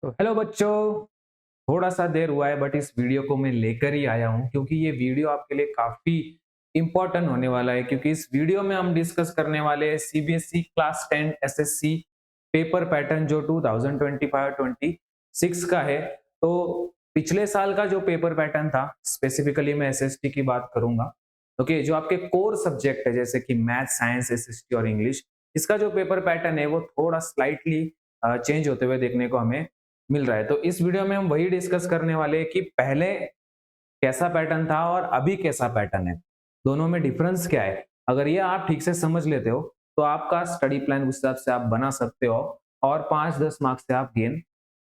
तो हेलो बच्चों, थोड़ा सा देर हुआ है बट इस वीडियो को मैं लेकर ही आया हूं क्योंकि ये वीडियो आपके लिए काफी इंपॉर्टेंट होने वाला है। क्योंकि इस वीडियो में हम डिस्कस करने वाले हैं CBSE class 10 SSC paper pattern जो 2025-26 का है। तो पिछले साल का जो पेपर पैटर्न था, स्पेसिफिकली मैं एसएसटी की बात करूंगा। ओके, जो आपके कोर सब्जेक्ट है जैसे कि मैथ, साइंस, एसएसटी और इंग्लिश, इसका जो पेपर पैटर्न है वो थोड़ा स्लाइटली चेंज होते हुए देखने को हमें मिल रहा है। तो इस वीडियो में हम वही डिस्कस करने वाले हैं कि पहले कैसा पैटर्न था और अभी कैसा पैटर्न है, दोनों में डिफरेंस क्या है। अगर ये आप ठीक से समझ लेते हो तो आपका स्टडी प्लान उस हिसाब से आप बना सकते हो और 5-10 मार्क्स से आप गेन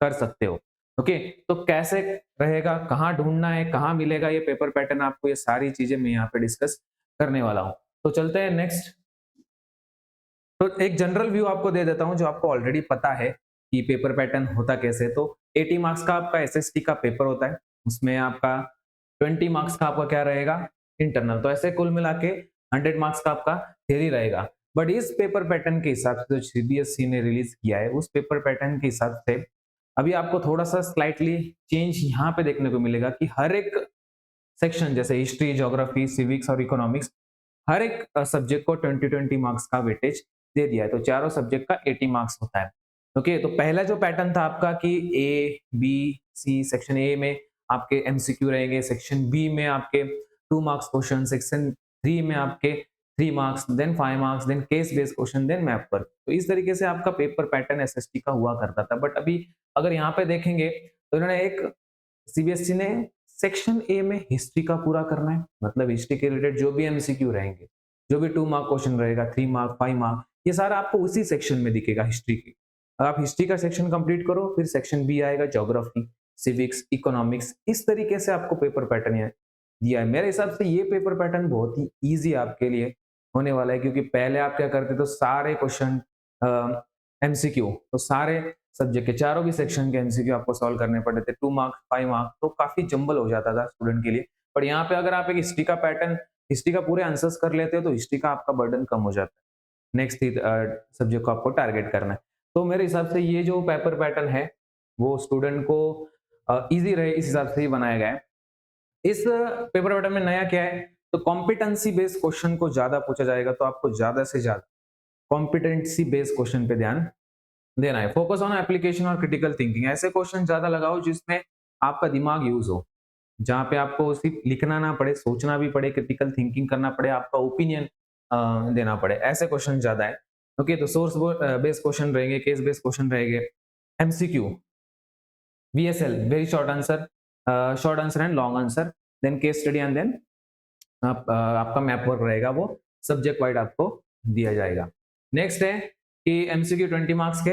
कर सकते हो। ओके, तो कैसे रहेगा, कहाँ ढूंढना है, कहाँ मिलेगा ये पेपर पैटर्न आपको, ये सारी चीजें मैं यहाँ पे डिस्कस करने वाला हूँ। तो चलते हैं नेक्स्ट। तो एक जनरल व्यू आपको दे देता हूं जो आपको ऑलरेडी पता है कि पेपर पैटर्न होता कैसे। तो 80 मार्क्स का आपका एसएसटी का पेपर होता है, उसमें आपका 20 मार्क्स का आपका क्या रहेगा, इंटरनल। तो ऐसे कुल मिला के 100 मार्क्स का आपका थ्योरी रहेगा। बट इस पेपर पैटर्न के हिसाब से जो सीबीएसई ने रिलीज किया है, उस पेपर पैटर्न के हिसाब से अभी आपको थोड़ा सा स्लाइटली चेंज यहाँ पे देखने को मिलेगा कि हर एक सेक्शन जैसे हिस्ट्री, ज्योग्राफी, सिविक्स और इकोनॉमिक्स, हर एक सब्जेक्ट को 20-20 मार्क्स का वेटेज दे दिया है। तो चारों सब्जेक्ट का 80 मार्क्स होता है। ओके, तो पहला जो पैटर्न था आपका कि A B C, section A में आपके एमसीक्यू रहेंगे, सेक्शन बी में आपके 2 मार्क्स क्वेश्चन, सेक्शन 3 में आपके 3 marks, then 5 marks, then case based question, then map work. तो इस तरीके से आपका पेपर पैटर्न एसएसटी का हुआ करता था। बट अभी अगर यहाँ पे देखेंगे तो इन्होंने एक, सीबीएसई ने सेक्शन ए में हिस्ट्री का पूरा करना है, मतलब हिस्ट्री के रिलेटेड जो भी एमसीक्यू रहेंगे, जो भी 2 मार्क क्वेश्चन रहेगा, 3 मार्क, 5 मार्क, ये सारा आपको उसी सेक्शन में दिखेगा हिस्ट्री की। आप हिस्ट्री का सेक्शन कंप्लीट करो, फिर सेक्शन बी आएगा, ज्योग्राफी, सिविक्स, इकोनॉमिक्स। इस तरीके से आपको पेपर पैटर्न दिया है। मेरे हिसाब से ये पेपर पैटर्न बहुत ही इजी आपके लिए होने वाला है, क्योंकि पहले आप क्या करते तो सारे क्वेश्चन एमसीक्यू, तो सारे सब्जेक्ट के चारों भी सेक्शन के एमसीक्यू आपको सॉल्व करने पड़ते थे, 2 मार्क्स, 5 मार्क्स, तो काफी जंबल हो जाता था स्टूडेंट के लिए। पर यहाँ पे अगर आप एक हिस्ट्री का पैटर्न, हिस्ट्री का पूरे आंसर्स कर लेते हो तो हिस्ट्री का आपका बर्डन कम हो जाता है। नेक्स्ट सब्जेक्ट को आपको टारगेट करना है। तो मेरे हिसाब से ये जो पेपर पैटर्न है वो स्टूडेंट को इजी रहे, इस हिसाब से ही बनाया गया है। इस पेपर पैटर्न में नया क्या है, तो कॉम्पिटेंसी बेस्ड क्वेश्चन को ज्यादा पूछा जाएगा। तो आपको ज्यादा से ज्यादा कॉम्पिटेंसी बेस्ड क्वेश्चन पे ध्यान देना है। फोकस ऑन एप्लीकेशन और क्रिटिकल थिंकिंग, ऐसे क्वेश्चन ज्यादा लगाओ जिसमें आपका दिमाग यूज हो, जहां पे आपको सिर्फ लिखना ना पड़े, सोचना भी पड़े, क्रिटिकल थिंकिंग करना पड़े, आपका ओपिनियन देना पड़े, ऐसे क्वेश्चन ज्यादा है। ओके, तो सोर्स बेस्ड क्वेश्चन रहेंगे, केस बेस्ड क्वेश्चन रहेंगे, MCQ, VSL, very short answer and long answer, then case study and then आपका मैप वर्क रहेगा, वो सब्जेक्ट वाइड आपको दिया जाएगा। नेक्स्ट है कि एमसीक्यू 20 मार्क्स के,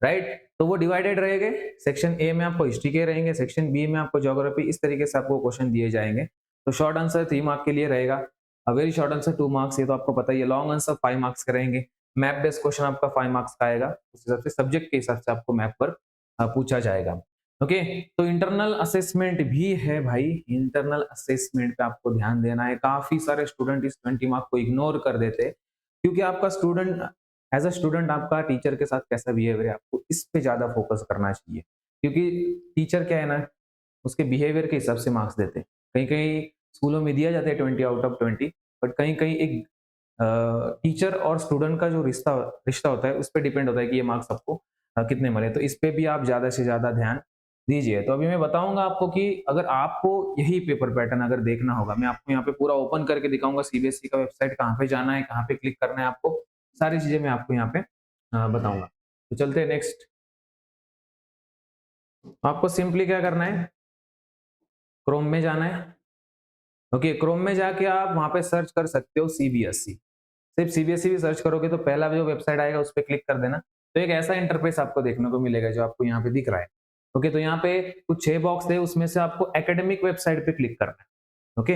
राइट, तो वो डिवाइडेड रहेंगे। सेक्शन ए में आपको हिस्ट्री के रहेंगे, सेक्शन बी में आपको ज्योग्राफी, इस तरीके से आपको क्वेश्चन दिए जाएंगे। तो शॉर्ट आंसर 3 मार्क के लिए रहेगा, वेरी शॉर्ट आंसर 2 मार्क्स, ये तो आपको पता ही है। लॉन्ग आंसर 5 मार्क्स का रहेंगे। मैप बेस्ड क्वेश्चन आपका 5 मार्क्स का आएगा, उस हिसाब से सब्जेक्ट के हिसाब से आपको मैप पर पूछा जाएगा। ओके, तो इंटरनल असेसमेंट भी है भाई, इंटरनल असेसमेंट पे आपको ध्यान देना है। काफी सारे स्टूडेंट इस 20 मार्क को इग्नोर कर देते हैं, क्योंकि आपका स्टूडेंट, एज अ स्टूडेंट आपका टीचर के साथ कैसा बिहेवियर है, आपको इस पे ज्यादा फोकस करना चाहिए। क्योंकि टीचर क्या है ना, उसके बिहेवियर के हिसाब से मार्क्स देते हैं। कहीं कहीं स्कूलों में दिया जाता है 20 आउट ऑफ 20, बट कहीं कहीं एक टीचर और स्टूडेंट का जो रिश्ता रिश्ता होता है उस पर डिपेंड होता है कि ये मार्क्स आपको कितने मिले। तो इस पे भी आप ज्यादा से ज्यादा ध्यान दीजिए। तो अभी मैं बताऊंगा आपको कि अगर आपको यही पेपर पैटर्न अगर देखना होगा, मैं आपको यहाँ पे पूरा ओपन करके दिखाऊंगा सीबीएसई का वेबसाइट, कहाँ पे जाना है, कहाँ पे क्लिक करना है, आपको सारी चीजें मैं आपको यहाँ पे बताऊंगा। तो चलते हैं नेक्स्ट। आपको सिंपली क्या करना है, क्रोम में जाना है। ओके, क्रोम में जाके आप वहां पे सर्च कर सकते हो सीबीएसई। सिर्फ सीबीएसई भी सर्च करोगे तो पहला जो वेबसाइट आएगा उस पर क्लिक कर देना। तो एक ऐसा इंटरफेस आपको देखने को मिलेगा जो आपको यहाँ पे दिख रहा है। ओके, तो यहाँ पे कुछ 6 बॉक्स है, उसमें से आपको एकेडमिक वेबसाइट पे क्लिक करना है। ओके,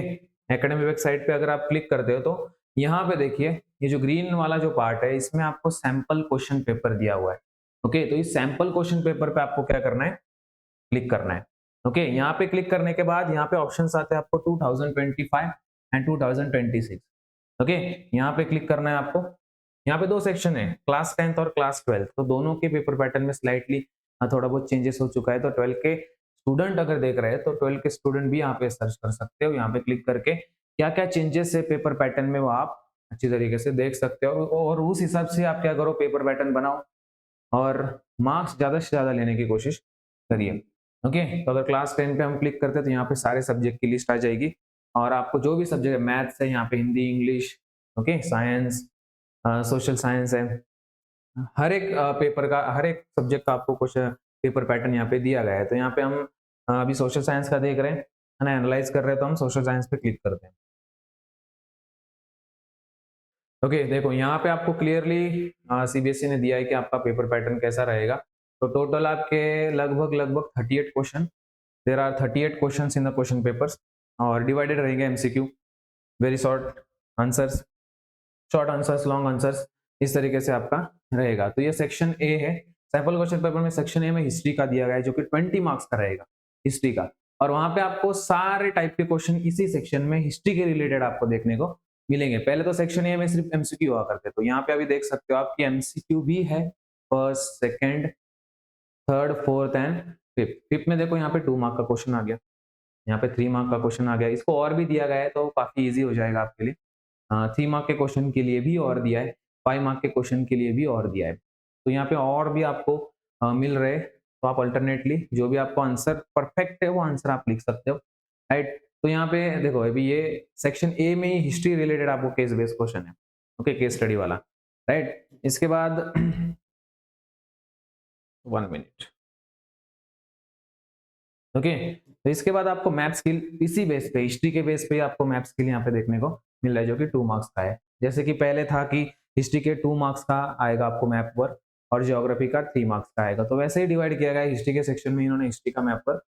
एकेडमिक वेबसाइट पे अगर आप क्लिक करते हो तो यहाँ पे देखिए, ये जो ग्रीन वाला जो पार्ट है इसमें आपको सैंपल क्वेश्चन पेपर दिया हुआ है। ओके, तो इस सैंपल क्वेश्चन पेपर पे आपको क्या करना है, क्लिक करना है। ओके, यहाँ पे क्लिक करने के बाद यहाँ पे ऑप्शंस आते हैं आपको 2025 एंड 2026। ओके, यहाँ पे क्लिक करना है आपको। यहाँ पे 2 सेक्शन है, क्लास 10th और क्लास 12th, तो दोनों के पेपर पैटर्न में स्लाइटली थोड़ा बहुत चेंजेस हो चुका है। तो 12 के स्टूडेंट अगर देख रहे हैं तो 12 के स्टूडेंट भी यहाँ पे सर्च कर सकते हो, यहाँ पे क्लिक करके क्या क्या चेंजेस है पेपर पैटर्न में वो आप अच्छी तरीके से देख सकते हो, और उस हिसाब से आप क्या करो, पेपर पैटर्न बनाओ और मार्क्स ज्यादा से ज्यादा लेने की कोशिश करिए। ओके, तो अगर क्लास 10 पे हम क्लिक करते हैं तो यहाँ पे सारे सब्जेक्ट की लिस्ट आ जाएगी, और आपको जो भी सब्जेक्ट है, मैथ्स है यहाँ पे, Hindi, English, okay, science, social science है, हर एक पेपर का, हर एक सब्जेक्ट का आपको कुछ पेपर पैटर्न यहाँ पे दिया गया है। तो यहाँ पे हम अभी सोशल साइंस का देख रहे हैं, है ना, एनालाइज कर रहे हैं, तो हम सोशल साइंस पे क्लिक करते हैं। ओके, देखो यहाँ पे आपको क्लियरली सीबीएसई ने दिया है कि आपका पेपर पैटर्न कैसा रहेगा। तो टोटल आपके लगभग लगभग 38 question, there are 38 question in the question papers, और डिवाइडेड रहेंगे MCQ, very short answers, short answers, long answers, इस तरीके से आपका रहेगा। तो ये सेक्शन ए है। सैंपल क्वेश्चन पेपर में सेक्शन ए में हिस्ट्री का दिया गया है, जो कि 20 मार्क्स का रहेगा हिस्ट्री का, और वहां पे आपको सारे टाइप के क्वेश्चन इसी सेक्शन में हिस्ट्री के रिलेटेड आपको देखने को मिलेंगे। पहले तो सेक्शन ए में सिर्फ एमसीक्यू हुआ करते, तो यहाँ पे अभी देख सकते हो आपकी एमसीक्यू भी है, first, second, third, fourth and fifth. Fifth में देखो यहाँ पे 2 मार्क का क्वेश्चन आ गया, यहाँ पे 3 मार्क का क्वेश्चन आ गया, इसको और भी दिया गया है तो काफी ईजी हो जाएगा आपके लिए। 3 मार्क के क्वेश्चन के लिए भी और दिया है, 5 मार्क के क्वेश्चन के लिए भी और दिया है। तो यहाँ पे और भी आपको मिल रहे, तो आप अल्टरनेटली जो भी आपको आंसर परफेक्ट है वो आंसर आप लिख सकते हो, राइट। तो यहाँ पे देखो अभी ये सेक्शन ए में ही हिस्ट्री रिलेटेड आपको केस बेस्ड क्वेश्चन है, ओके, केस स्टडी वाला, राइट। इसके बाद 1 मिनट, ओके, तो इसके बाद आपको मैप स्किल इसी बेस पे, हिस्ट्री के बेस पे आपको मैप स्किल यहाँ पे देखने को मिल रहा है, जो कि 2 मार्क्स का है। जैसे कि पहले था कि हिस्ट्री के 2 मार्क्स का आएगा आपको मैप वर्क, और ज्योग्राफी का 3 मार्क्स का आएगा, तो वैसे ही डिवाइड किया गया है। हिस्ट्री के सेक्शन में इन्होंने हिस्ट्री का मैप वर्क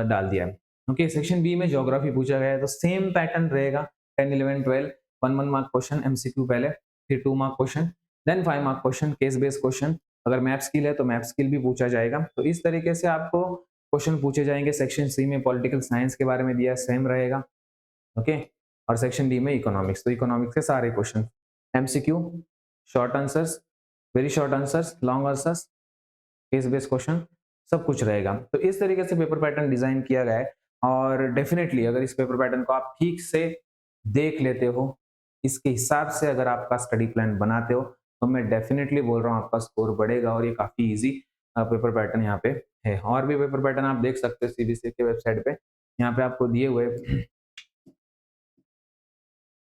डाल दिया है। ओके, सेक्शन बी में ज्योग्राफी पूछा गया है, तो सेम पैटर्न रहेगा, 10, 11, 12, 1 मार्क क्वेश्चन एमसीक्यू पहले, फिर 2 mark question, then 5 mark question case based question. अगर मैप स्किल है तो मैप स्किल भी पूछा जाएगा। तो इस तरीके से आपको क्वेश्चन पूछे जाएंगे। सेक्शन सी में पॉलिटिकल साइंस के बारे में दिया, सेम रहेगा, ओके, और सेक्शन डी में इकोनॉमिक्स, तो इकोनॉमिक्स के सारे question MCQ, short answers, very short answers, long answers, case based question, सब कुछ रहेगा। तो इस तरीके से पेपर पैटर्न डिजाइन किया गया है, और डेफिनेटली अगर इस पेपर पैटर्न को आप ठीक से देख लेते हो, इसके हिसाब से अगर आपका स्टडी प्लान बनाते हो, तो मैं डेफिनेटली बोल रहा हूँ आपका स्कोर बढ़ेगा, और ये काफी इजी पेपर पैटर्न यहाँ पे है। और भी पेपर पैटर्न आप देख सकते हो सीबीएसई के वेबसाइट पे, यहाँ पे आपको दिए हुए,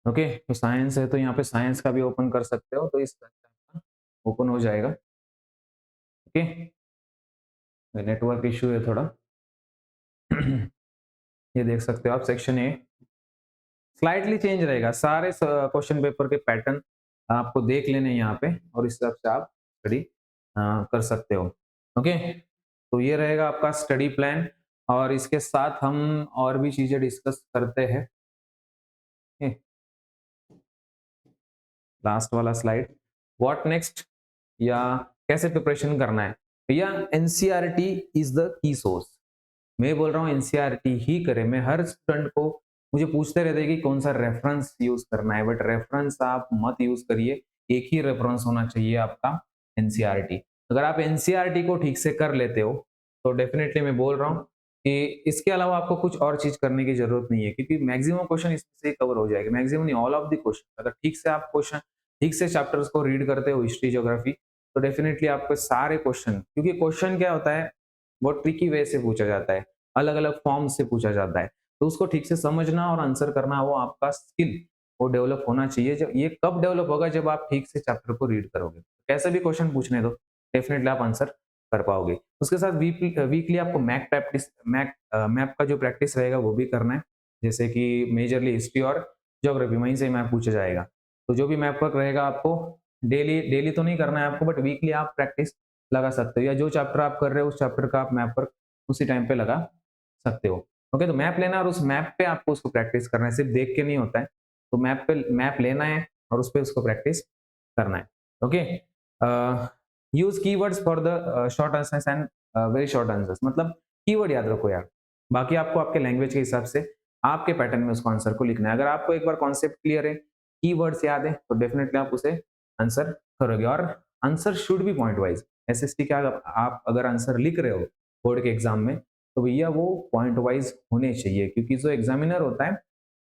ओके। तो साइंस है तो यहाँ पे साइंस का भी ओपन कर सकते हो, तो इस ओपन हो जाएगा, ओके। नेटवर्क इश्यू है थोड़ा। ये देख सकते हो आप, सेक्शन ए स्लाइटली चेंज रहेगा, सारे क्वेश्चन पेपर के पैटर्न आपको देख लेने यहाँ पे, और इस हिसाब से आप स्टडी कर सकते हो, ओके। तो ये रहेगा आपका स्टडी प्लान, और इसके साथ हम और भी चीजें डिस्कस करते हैं। लास्ट वाला स्लाइड, व्हाट नेक्स्ट, या कैसे प्रिपरेशन करना है भैया। NCERT is the key source, मैं बोल रहा हूँ एनसीईआरटी ही करे। मैं हर स्टूडेंट को, मुझे पूछते रहते हैं कि कौन सा रेफरेंस यूज करना है, बट रेफरेंस आप मत यूज करिए, एक ही रेफरेंस होना चाहिए आपका, एनसीईआरटी। अगर आप एनसीईआरटी को ठीक से कर लेते हो, तो डेफिनेटली मैं बोल रहा हूँ कि इसके अलावा आपको कुछ और चीज करने की जरूरत नहीं है, क्योंकि मैक्सिमम क्वेश्चन इससे कवर हो जाएगा, मैक्सिमम नहीं, ऑल ऑफ द क्वेश्चन। अगर ठीक से आप क्वेश्चन, ठीक से चैप्टर्स को रीड करते हो, हिस्ट्री, ज्योग्राफी, तो डेफिनेटली आपके सारे क्वेश्चन, क्योंकि क्वेश्चन क्या होता है, बहुत ट्रिकी वे से पूछा जाता है, अलग अलग फॉर्म से पूछा जाता है, तो उसको ठीक से समझना और आंसर करना, वो आपका स्किल, वो डेवलप होना चाहिए। जब ये कब डेवलप होगा, जब आप ठीक से चैप्टर को रीड करोगे, कैसे भी क्वेश्चन पूछने दो, डेफिनेटली आप आंसर कर पाओगे। उसके साथ वीकली आपको मैप प्रैक्टिस, मैप का जो प्रैक्टिस रहेगा वो भी करना है, जैसे कि मेजरली हिस्ट्री और ज्योग्राफी, वहीं से मैप पूछा जाएगा। तो जो भी मैप वर्क रहेगा आपको डेली डेली तो नहीं करना है आपको, बट वीकली आप प्रैक्टिस लगा सकते हो, या जो चैप्टर आप कर रहे हो उस चैप्टर का आप मैप वर्क उसी टाइम पे लगा सकते हो, ओके। तो मैप लेना, और उस मैप पे आपको उसको प्रैक्टिस करना है, सिर्फ देख के नहीं होता है। तो मैप पे मैप लेना है और उस पे उसको प्रैक्टिस करना है, okay. Use keywords for the short answers and very short answers, मतलब कीवर्ड याद रखो यार, बाकी आपको आपके लैंग्वेज के हिसाब से आपके पैटर्न में उसको आंसर को लिखना है। अगर आपको एक बार कॉन्सेप्ट क्लियर है, कीवर्ड्स याद है, तो डेफिनेटली आप उसे आंसर करोगे, और answer should be point wise. SST का आप अगर आंसर लिख रहे हो बोर्ड के एग्जाम में, तो भैया वो पॉइंट वाइज होने चाहिए, क्योंकि जो एग्जामिनर होता है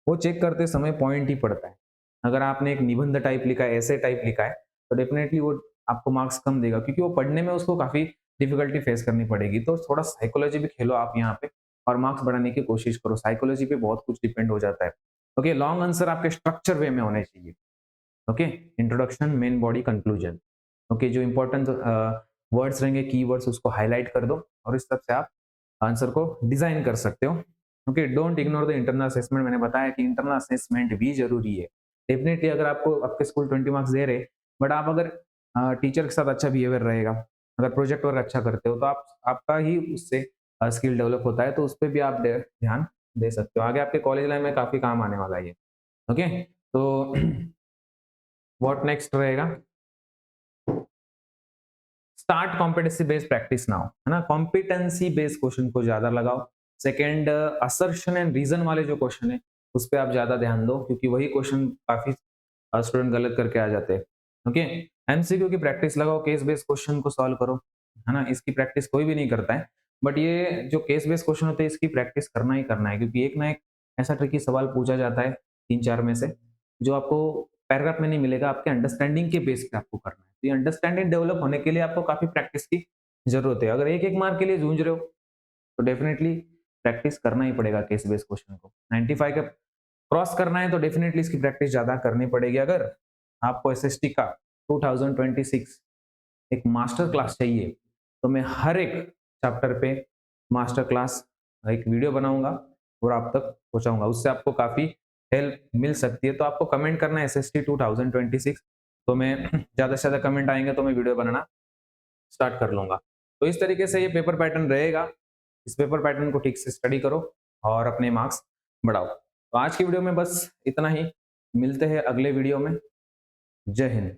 वो चेक करते समय पॉइंट ही पड़ता है। अगर आपने एक निबंध टाइप लिखा है, ऐसे टाइप लिखा है, तो डेफिनेटली वो आपको मार्क्स कम देगा, क्योंकि वो पढ़ने में उसको काफी डिफिकल्टी फेस करनी पड़ेगी। तो थोड़ा साइकोलॉजी भी खेलो आप यहाँ पे और मार्क्स बढ़ाने की कोशिश करो। साइकोलॉजी पे बहुत कुछ डिपेंड हो जाता है। ओके, लॉन्ग आंसर आपके स्ट्रक्चर वे में होने चाहिए। Okay, introduction, main body, conclusion. Okay, जो इंपॉर्टेंट वर्ड्स रहेंगे, की वर्ड्स, उसको हाईलाइट कर दो और इस तरह से आप आंसर को डिजाइन कर सकते हो। Okay, don't ignore the internal assessment. मैंने बताया कि इंटरनल असेसमेंट भी जरूरी है। डेफिनेटली अगर आपको आपके स्कूल 20 मार्क्स दे रहे, बट आप अगर टीचर के साथ अच्छा बिहेवियर रहेगा, अगर प्रोजेक्ट वर्क अच्छा करते हो, तो आपका ही उससे स्किल डेवलप होता है, तो उस पर भी आप ध्यान दे सकते हो। आगे आपके कॉलेज लाइफ में काफी काम आने वाला है ये। ओके, तो व्हाट नेक्स्ट रहेगा, start competency based practice now, है ना। कॉम्पिटेंसी बेस्ड क्वेश्चन को ज्यादा लगाओ। सेकेंड, असर्शन एंड रीजन वाले जो क्वेश्चन है उस पर आप ज्यादा ध्यान दो, क्योंकि वही क्वेश्चन काफी स्टूडेंट गलत करके आ जाते हैं। ओके, एमसीक्यू की प्रैक्टिस लगाओ, केस बेस्ड क्वेश्चन को सॉल्व करो, है ना। इसकी प्रैक्टिस कोई भी नहीं करता है, बट ये जो केस बेस्ड क्वेश्चन होते हैं इसकी प्रैक्टिस करना ही करना है, क्योंकि एक ना एक ऐसा ट्रिकी सवाल पूछा जाता है 3-4 में से, जो आपको पैराग्राफ में नहीं मिलेगा, आपके अंडरस्टैंडिंग के बेस पे आपको करना है। तो ये अंडरस्टैंडिंग डेवलप होने के लिए आपको काफी प्रैक्टिस की जरूरत है। अगर एक एक मार्क के लिए जूझ रहे हो, तो डेफिनेटली प्रैक्टिस करना ही पड़ेगा केस बेस्ड क्वेश्चन को। 95 का क्रॉस करना है तो डेफिनेटली इसकी प्रैक्टिस ज्यादा करनी पड़ेगी। अगर आपको एसएसटी का 2026 एक मास्टर क्लास चाहिए, तो मैं हर एक चैप्टर पे मास्टर क्लास एक वीडियो बनाऊंगा और आप तक पहुंचाऊंगा। उससे आपको काफी हेल्प मिल सकती है। तो आपको कमेंट करना है एसएसटी 2026, तो मैं ज्यादा से ज्यादा कमेंट आएंगे तो मैं वीडियो बनाना स्टार्ट कर लूंगा। तो इस तरीके से ये पेपर पैटर्न रहेगा। इस पेपर पैटर्न को ठीक से स्टडी करो और अपने मार्क्स बढ़ाओ। तो आज की वीडियो में बस इतना ही। मिलते हैं अगले वीडियो में। जय हिंद।